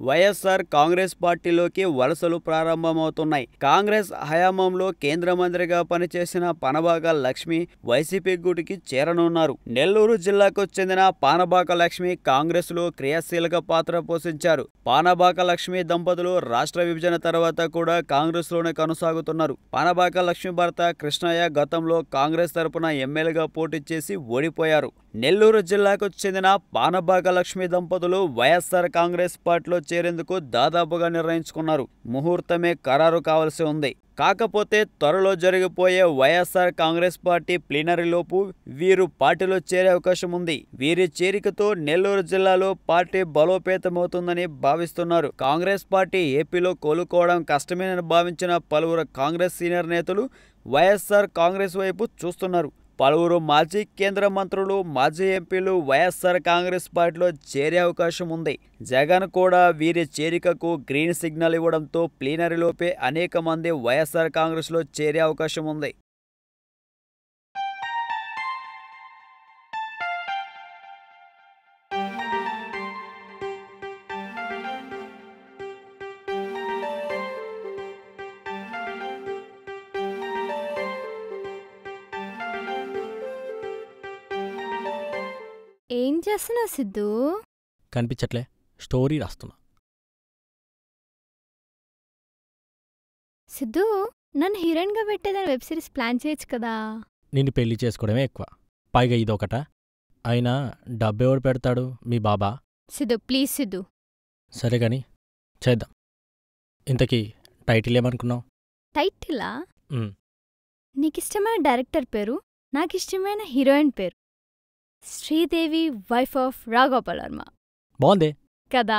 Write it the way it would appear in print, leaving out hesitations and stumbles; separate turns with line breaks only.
వైఎస్ఆర్ కాంగ్రెస్ పార్టీలోకి వలసలు ప్రారంభమవుతున్నాయి. కాంగ్రెస్ హయాంలో కేంద్ర మంత్రిగా పనిచేసిన పానబాక లక్ష్మి వైసీపీ గూటికి చేరనున్నారు. నెల్లూరు జిల్లాకు చెందిన పానబాక లక్ష్మి కాంగ్రెస్ లో క్రియాశీలక పాత్ర పోషించారు. పానబాక లక్ష్మి దంపతులు రాష్ట్ర విభజన తర్వాత కూడా కాంగ్రెస్ లోనే కొనసాగుతున్నారు. పానబాక లక్ష్మి భర్త కృష్ణయ్య గతంలో కాంగ్రెస్ తరపున ఎమ్మెల్యేగా పోటీ చేసి ఓడిపోయారు. నెల్లూరు జిల్లాకు చెందిన పానబాక లక్ష్మి దంపతులు వైఎస్ఆర్ కాంగ్రెస్ పార్టీలో చేరేందుకు దాదాపుగా నిర్ణయించుకున్నారు. ముహూర్తమే ఖరారు కావాల్సి ఉంది. కాకపోతే త్వరలో జరిగిపోయే వైఎస్ఆర్ కాంగ్రెస్ పార్టీ ప్లీనరీలోపు వీరు పార్టీలో చేరే అవకాశం ఉంది. వీరి చేరికతో నెల్లూరు జిల్లాలో పార్టీ బలోపేతమవుతుందని భావిస్తున్నారు. కాంగ్రెస్ పార్టీ ఏపీలో కోలుకోవడం కష్టమేనని భావించిన పలువురు కాంగ్రెస్ సీనియర్ నేతలు వైఎస్ఆర్ కాంగ్రెస్ వైపు చూస్తున్నారు. పలువురు మాజీ కేంద్ర మంత్రులు, మాజీ ఎంపీలు వైఎస్ఆర్ కాంగ్రెస్ పార్టీలో చేరే అవకాశం ఉంది. జగన్ కూడా వీరి చేరికకు గ్రీన్ సిగ్నల్ ఇవ్వడంతో ప్లీనరీలోపే అనేక మంది వైఎస్ఆర్ కాంగ్రెస్లో చేరే అవకాశం ఉంది.
ఏం చేస్తున్నావు సిద్ధు?
కనిపించట్లే, స్టోరీ రాస్తున్నా.
సిద్ధు, నన్ను హీరోయిన్గా పెట్టేదని వెబ్ సిరీస్ ప్లాన్ చేయొచ్చు కదా.
నిన్ను పెళ్లి చేసుకోవడమే ఎక్కువ, పైగా ఇదొకట. అయినా డబ్బెవడు పెడతాడు? మీ బాబా.
సిద్ధు ప్లీజ్ సిద్ధు.
సరే గాని చేద్దాం. ఇంతకీ టైటిల్ ఏమనుకున్నావు?
టైటిలా? నీకిష్టమైన డైరెక్టర్ పేరు, నాకిష్టమైన హీరోయిన్ పేరు శ్రీదేవి, వైఫ్ ఆఫ్ రాఘోపాల్ వర్మ.
బాగుందే
కదా?